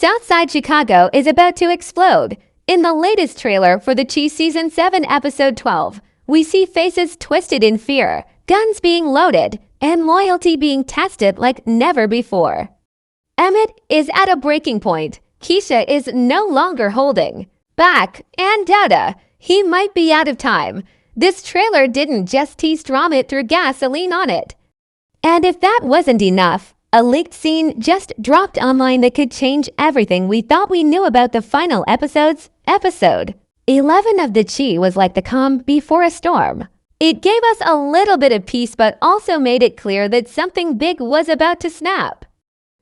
Southside Chicago is about to explode. In the latest trailer for the Cheese Season 7 Episode 12, we see faces twisted in fear, guns being loaded, and loyalty being tested like never before. Emmett is at a breaking point. Kiesha is no longer holding back, and Douda, he might be out of time. This trailer didn't just tease drama, it threw gasoline on it. And if that wasn't enough, a leaked scene just dropped online that could change everything we thought we knew about the final episodes. Episode 11 of the Chi was like the calm before a storm. It gave us a little bit of peace, but also made it clear that something big was about to snap.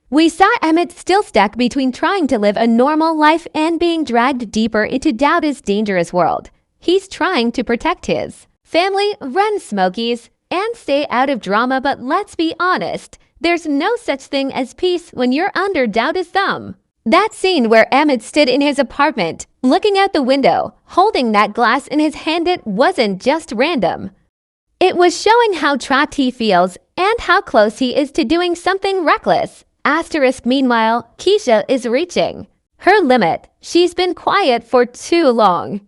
We saw Emmett still stuck between trying to live a normal life and being dragged deeper into Douda's dangerous world. He's trying to protect his family, run Smokies, and stay out of drama, but let's be honest, there's no such thing as peace when you're under Douda's thumb. That scene where Emmett stood in his apartment, looking out the window, holding that glass in his hand, it wasn't just random. It was showing how trapped he feels and how close he is to doing something reckless. Meanwhile, Kiesha is reaching her limit. She's been quiet for too long.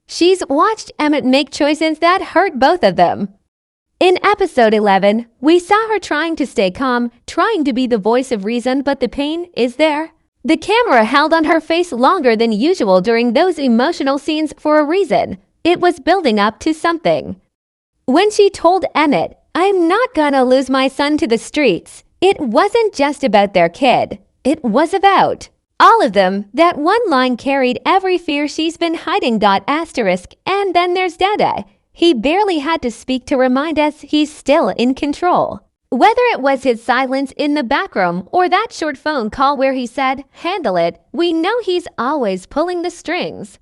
She's watched Emmett make choices that hurt both of them. In episode 11, we saw her trying to stay calm, trying to be the voice of reason, but the pain is there. The camera held on her face longer than usual during those emotional scenes for a reason. It was building up to something. When she told Emmett, "I'm not gonna lose my son to the streets," it wasn't just about their kid. It was about all of them. That one line carried every fear she's been hiding. And then there's Douda. He barely had to speak to remind us he's still in control. Whether it was his silence in the back room or that short phone call where he said, "Handle it," we know he's always pulling the strings.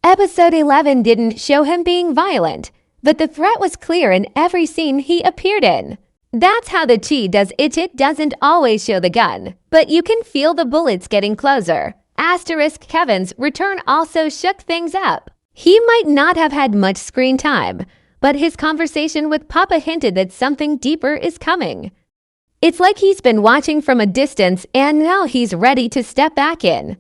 Episode 11 didn't show him being violent, but the threat was clear in every scene he appeared in. That's how the Chi does it. It doesn't always show the gun, but you can feel the bullets getting closer. Kevin's return also shook things up. He might not have had much screen time, but his conversation with Papa hinted that something deeper is coming. It's like he's been watching from a distance and now he's ready to step back in.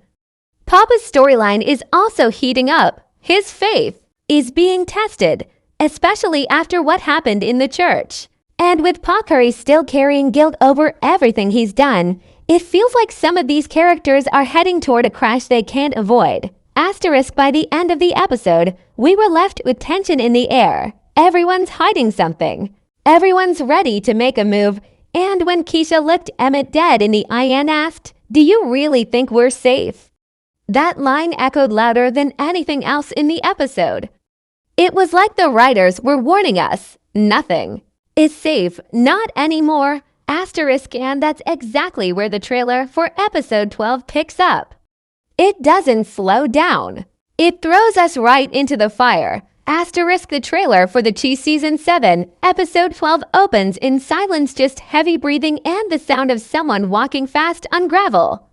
Papa's storyline is also heating up. His faith is being tested, especially after what happened in the church. And with Pa Curry still carrying guilt over everything he's done, it feels like some of these characters are heading toward a crash they can't avoid. By the end of the episode, we were left with tension in the air. Everyone's hiding something. Everyone's ready to make a move. And when Kiesha looked Emmett dead in the eye and asked, "Do you really think we're safe?" that line echoed louder than anything else in the episode. It was like the writers were warning us, nothing is safe, not anymore. And that's exactly where the trailer for episode 12 picks up. It doesn't slow down. It throws us right into the fire. The trailer for the Cheese Season 7 Episode 12 opens in silence, just heavy breathing and the sound of someone walking fast on gravel.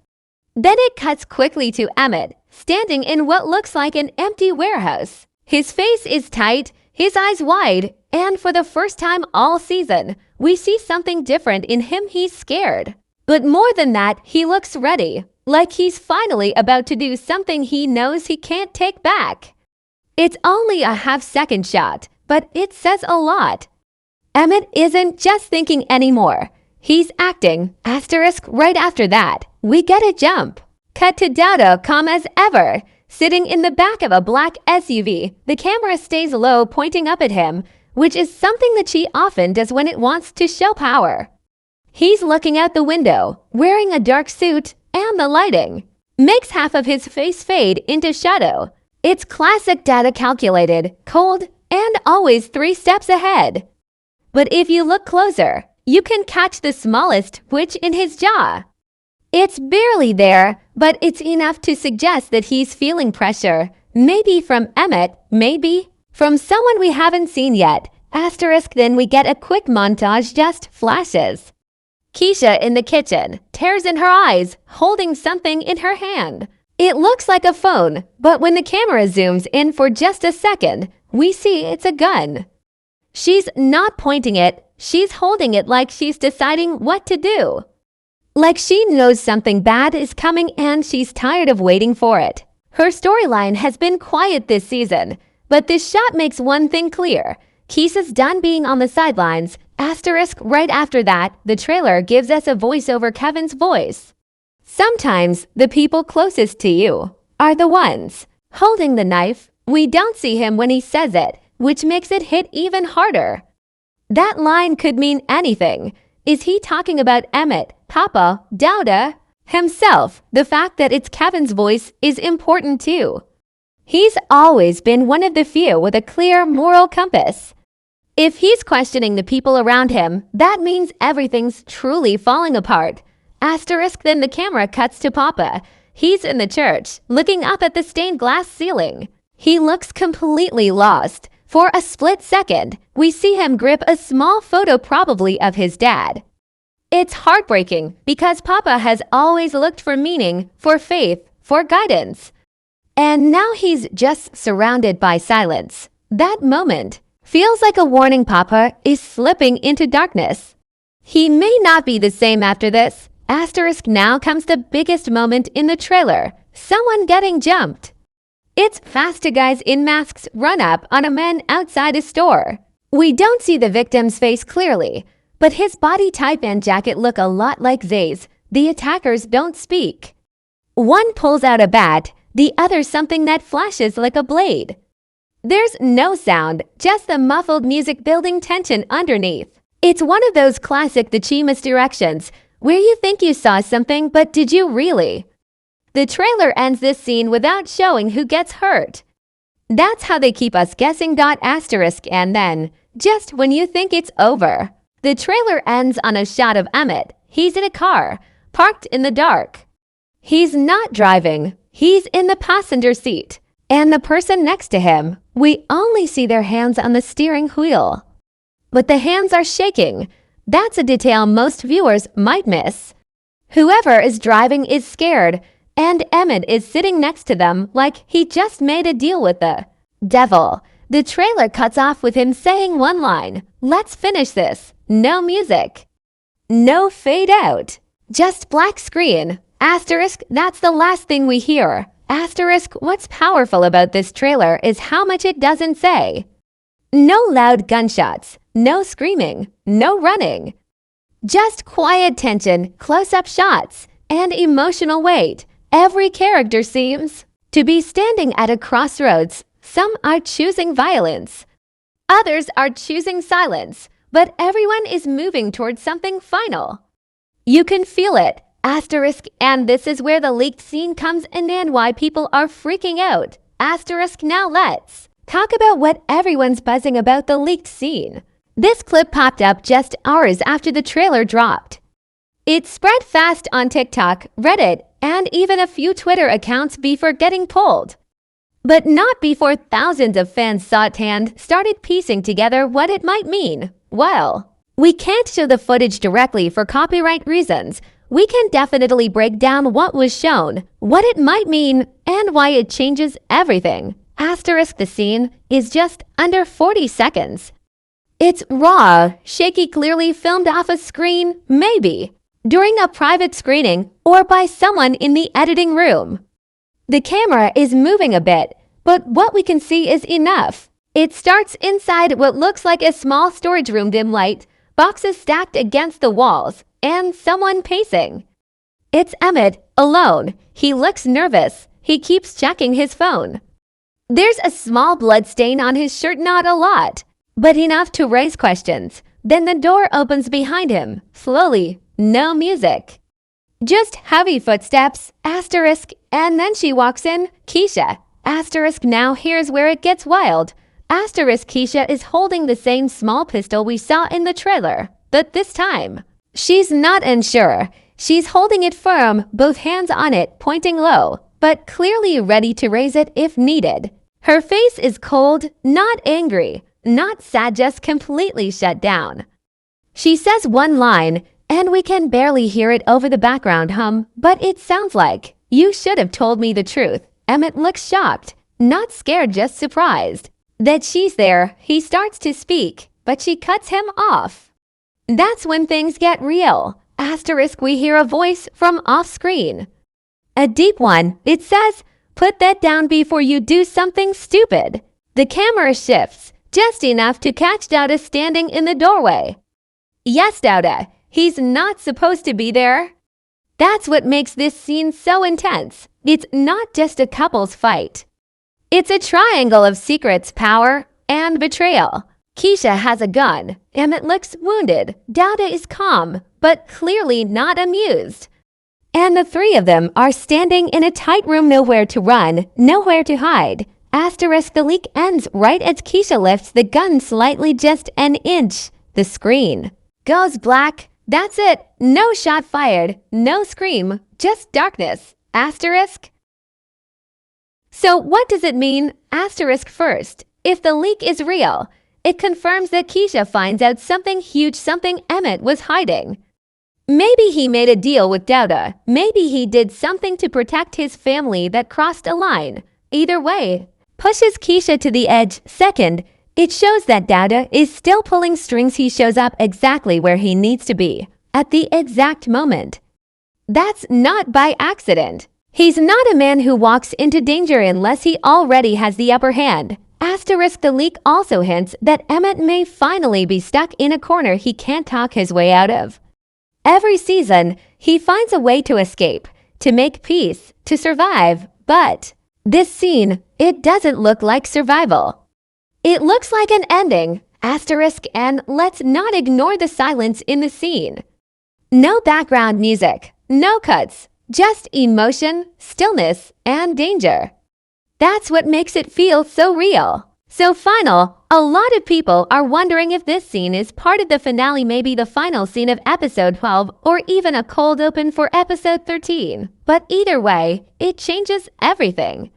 Then it cuts quickly to Emmett, standing in what looks like an empty warehouse. His face is tight, his eyes wide, and for the first time all season, we see something different in him. He's scared. But more than that, he looks ready, like he's finally about to do something he knows he can't take back. It's only a half-second shot, but it says a lot. Emmett isn't just thinking anymore. He's acting. Right after that, we get a jump. Cut to Douda, calm as ever, sitting in the back of a black SUV. The camera stays low, pointing up at him, which is something the Chi often does when it wants to show power. He's looking out the window, wearing a dark suit, and the lighting makes half of his face fade into shadow. It's classic Douda, calculated, cold, and always 3 steps ahead. But if you look closer, you can catch the smallest twitch in his jaw. It's barely there, but it's enough to suggest that he's feeling pressure. Maybe from Emmett, maybe from someone we haven't seen yet. Then we get a quick montage, just flashes. Kiesha in the kitchen, tears in her eyes, holding something in her hand. It looks like a phone, but when the camera zooms in for just a second, we see it's a gun. She's not pointing it, she's holding it like she's deciding what to do. Like she knows something bad is coming and she's tired of waiting for it. Her storyline has been quiet this season, but this shot makes one thing clear. Kiesha's done being on the sidelines. Asterisk right after that, the trailer gives us a voiceover Kevin's voice. Sometimes the people closest to you are the ones holding the knife. We don't see him when he says it, which makes it hit even harder. That line could mean anything. Is he talking about Emmett, Papa, Douda, himself? The fact that it's Kevin's voice is important too. He's always been one of the few with a clear moral compass. If he's questioning the people around him, that means everything's truly falling apart. Asterisk then the camera cuts to Papa. He's in the church, looking up at the stained glass ceiling. He looks completely lost. For a split second, we see him grip a small photo probably of his dad. It's heartbreaking because Papa has always looked for meaning, for faith, for guidance. And now he's just surrounded by silence. That moment feels like a warning. Papa is slipping into darkness. He may not be the same after this. Asterisk now comes the biggest moment in the trailer. Someone getting jumped. It's fast. Two guys in masks run up on a man outside a store. We don't see the victim's face clearly, but his body type and jacket look a lot like Zay's. The attackers don't speak. One pulls out a bat, the other something that flashes like a blade. There's no sound, just the muffled music building tension underneath. It's one of those classic The Chi misdirections, where you think you saw something, but did you really? The trailer ends this scene without showing who gets hurt. That's how they keep us guessing. Asterisk and then, just when you think it's over, the trailer ends on a shot of Emmett. He's in a car, parked in the dark. He's not driving, he's in the passenger seat. And the person next to him, we only see their hands on the steering wheel. But the hands are shaking. That's a detail most viewers might miss. Whoever is driving is scared, and Emmett is sitting next to them like he just made a deal with the devil. The trailer cuts off with him saying one line, "Let's finish this." No music. No fade out. Just black screen. Asterisk, that's the last thing we hear. Asterisk, what's powerful about this trailer is how much it doesn't say. No loud gunshots, no screaming, no running. Just quiet tension, close-up shots, and emotional weight. Every character seems to be standing at a crossroads. Some are choosing violence. Others are choosing silence, but everyone is moving towards something final. You can feel it. Asterisk, and this is where the leaked scene comes in and why people are freaking out. Asterisk, now let's talk about what everyone's buzzing about the leaked scene. This clip popped up just hours after the trailer dropped. It spread fast on TikTok, Reddit, and even a few Twitter accounts before getting pulled. But not before thousands of fans saw it and started piecing together what it might mean. Well, we can't show the footage directly for copyright reasons. We can definitely break down what was shown, what it might mean, and why it changes everything. Asterisk, the scene is just under 40 seconds. It's raw, shaky, clearly filmed off a screen, maybe during a private screening or by someone in the editing room. The camera is moving a bit, but what we can see is enough. It starts inside what looks like a small storage room. Dim light, boxes stacked against the walls, and someone pacing. It's Emmett, alone. He looks nervous. He keeps checking his phone. There's a small blood stain on his shirt, not a lot, but enough to raise questions. Then the door opens behind him, slowly, no music. Just heavy footsteps, asterisk, and then she walks in, Kiesha. Asterisk, now here's where it gets wild. Asterisk, Kiesha is holding the same small pistol we saw in the trailer, but this time, she's not unsure. She's holding it firm, both hands on it, pointing low, but clearly ready to raise it if needed. Her face is cold, not angry, not sad, just completely shut down. She says one line, and we can barely hear it over the background hum, but it sounds like, "You should have told me the truth." Emmett looks shocked, not scared, just surprised that she's there. He starts to speak, but she cuts him off. That's when things get real. Asterisk, we hear a voice from off-screen. A deep one. It says, "Put that down before you do something stupid." The camera shifts, just enough to catch Douda standing in the doorway. Yes, Douda, he's not supposed to be there. That's what makes this scene so intense. It's not just a couple's fight. It's a triangle of secrets, power, and betrayal. Kiesha has a gun. Emmett looks wounded. Douda is calm, but clearly not amused. And the three of them are standing in a tight room, nowhere to run, nowhere to hide. Asterisk, the leak ends right as Kiesha lifts the gun slightly, just an inch. The screen goes black. That's it. No shot fired, no scream, just darkness. Asterisk. So what does it mean? Asterisk first. If the leak is real, it confirms that Kiesha finds out something huge, something Emmett was hiding. Maybe he made a deal with Douda. Maybe he did something to protect his family that crossed a line. Either way, pushes Kiesha to the edge. Second, it shows that Douda is still pulling strings. He shows up exactly where he needs to be, at the exact moment. That's not by accident. He's not a man who walks into danger unless he already has the upper hand. Asterisk, the leak also hints that Emmett may finally be stuck in a corner he can't talk his way out of. Every season, he finds a way to escape, to make peace, to survive, but this scene, it doesn't look like survival. It looks like an ending. Asterisk, and let's not ignore the silence in the scene. No background music, no cuts, just emotion, stillness, and danger. That's what makes it feel so real. So final, a lot of people are wondering if this scene is part of the finale, maybe the final scene of episode 12, or even a cold open for episode 13. But either way, it changes everything.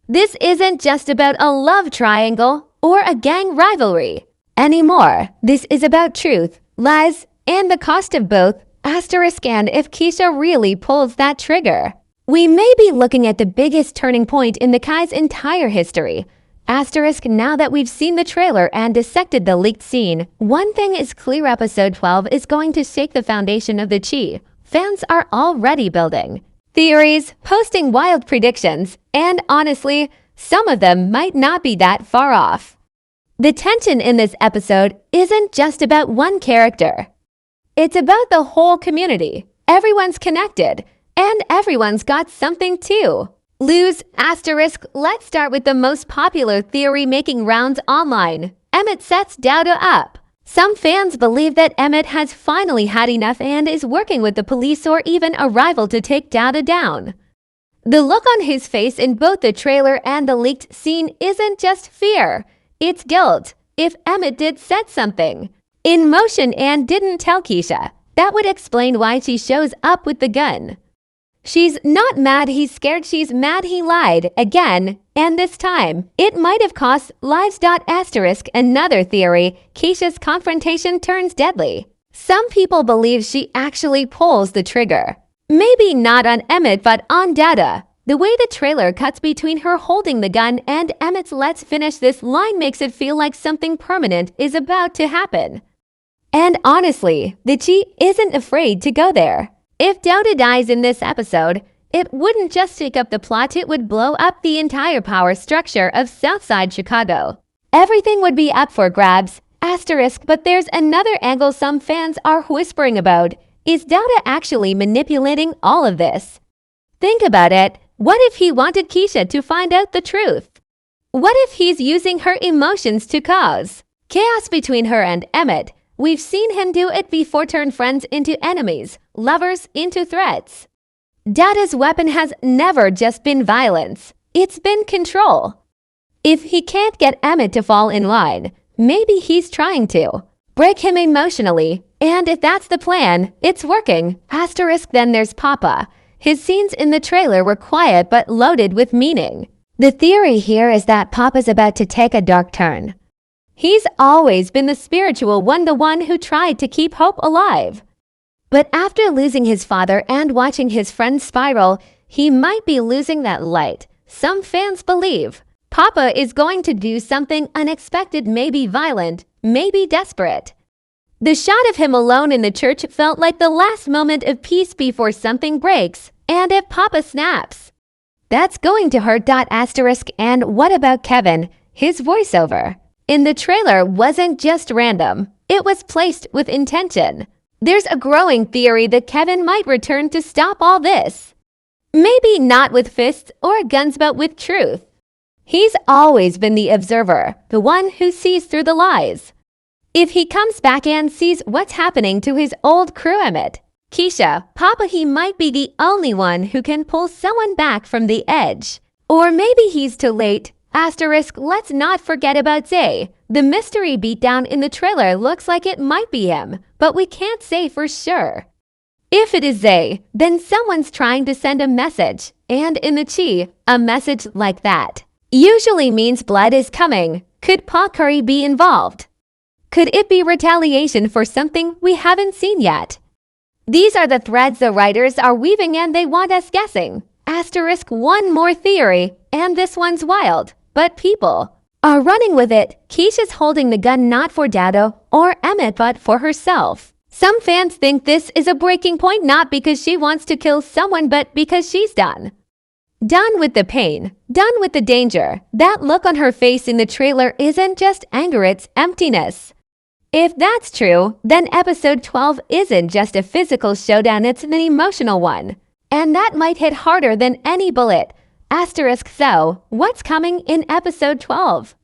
This isn't just about a love triangle or a gang rivalry anymore. This is about truth, lies, and the cost of both. Asterisk, and if Kiesha really pulls that trigger, we may be looking at the biggest turning point in the Kai's entire history. Asterisk, now that we've seen the trailer and dissected the leaked scene, one thing is clear: episode 12 is going to shake the foundation of the Chi. Fans are already building theories, posting wild predictions, and honestly, some of them might not be that far off. The tension in this episode isn't just about one character. It's about the whole community. Everyone's connected, and everyone's got something to lose. Asterisk, let's start with the most popular theory making rounds online. Emmett sets Douda up. Some fans believe that Emmett has finally had enough and is working with the police or even a rival to take Douda down. The look on his face in both the trailer and the leaked scene isn't just fear, it's guilt. If Emmett did set something in motion and didn't tell Kiesha, that would explain why she shows up with the gun. She's not mad he's scared, she's mad he lied again, and this time, it might have cost lives. Asterisk, another theory, Kiesha's confrontation turns deadly. Some people believe she actually pulls the trigger. Maybe not on Emmett, but on Douda. The way the trailer cuts between her holding the gun and Emmett's "let's finish this" line makes it feel like something permanent is about to happen. And honestly, the Chi isn't afraid to go there. If Douda dies in this episode, it wouldn't just shake up the plot, it would blow up the entire power structure of Southside Chicago. Everything would be up for grabs. Asterisk, but there's another angle some fans are whispering about. Is Douda actually manipulating all of this? Think about it. What if he wanted Kiesha to find out the truth? What if he's using her emotions to cause chaos between her and Emmett? We've seen him do it before, turn friends into enemies, lovers into threats. Douda's weapon has never just been violence. It's been control. If he can't get Emmett to fall in line, maybe he's trying to break him emotionally. And if that's the plan, it's working. Asterisk, then there's Papa. His scenes in the trailer were quiet but loaded with meaning. The theory here is that Papa's about to take a dark turn. He's always been the spiritual one, the one who tried to keep hope alive. But after losing his father and watching his friends spiral, he might be losing that light. Some fans believe Papa is going to do something unexpected, maybe violent, maybe desperate. The shot of him alone in the church felt like the last moment of peace before something breaks, and if Papa snaps. That's going to hurt. Asterisk. And what about Kevin? His voiceover in the trailer wasn't just random. It was placed with intention. There's a growing theory that Kevin might return to stop all this. Maybe not with fists or guns, but with truth. He's always been the observer, the one who sees through the lies. If he comes back and sees what's happening to his old crew, Emmett, Kiesha, Papa, he might be the only one who can pull someone back from the edge. Or maybe he's too late. Asterisk. Let's not forget about Zay. The mystery beatdown in the trailer looks like it might be him, but we can't say for sure. If it is Zay, then someone's trying to send a message, and in the Chi, a message like that usually means blood is coming. Could Pa Curry be involved? Could it be retaliation for something we haven't seen yet? These are the threads the writers are weaving and they want us guessing. Asterisk. One more theory, and this one's wild, but people are running with it. Kiesha's holding the gun not for Douda or Emmett but for herself. Some fans think this is a breaking point, not because she wants to kill someone but because she's done. Done with the pain, done with the danger. That look on her face in the trailer isn't just anger, it's emptiness. If that's true, then episode 12 isn't just a physical showdown, it's an emotional one. And that might hit harder than any bullet. Asterisk. So, what's coming in episode 12?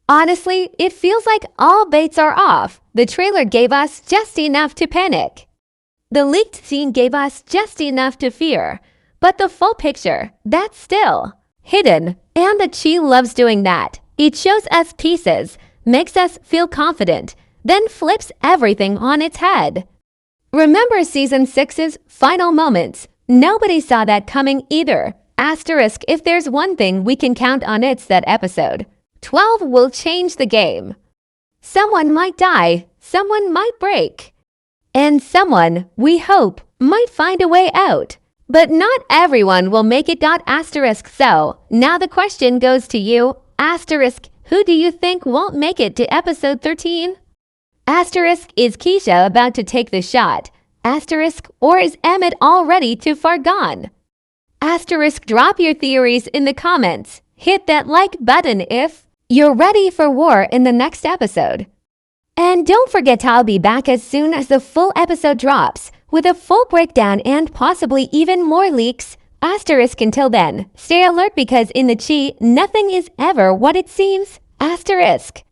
Honestly, it feels like all baits are off. The trailer gave us just enough to panic. The leaked scene gave us just enough to fear. But the full picture, that's still hidden. And the Chi loves doing that. It shows us pieces, makes us feel confident, then flips everything on its head. Remember season 6's final moments? Nobody saw that coming either. Asterisk. If there's one thing we can count on, it's that episode 12 will change the game. Someone might die, someone might break, and someone, we hope, might find a way out. But not everyone will make it. Asterisk. So, now the question goes to you. Asterisk. Who do you think won't make it to episode 13? Asterisk. Is Kiesha about to take the shot? Asterisk. Or is Emmett already too far gone? Asterisk. Drop your theories in the comments. Hit that like button if you're ready for war in the next episode. And don't forget, I'll be back as soon as the full episode drops with a full breakdown and possibly even more leaks. Asterisk. Until then, stay alert because in the Chi, nothing is ever what it seems. Asterisk.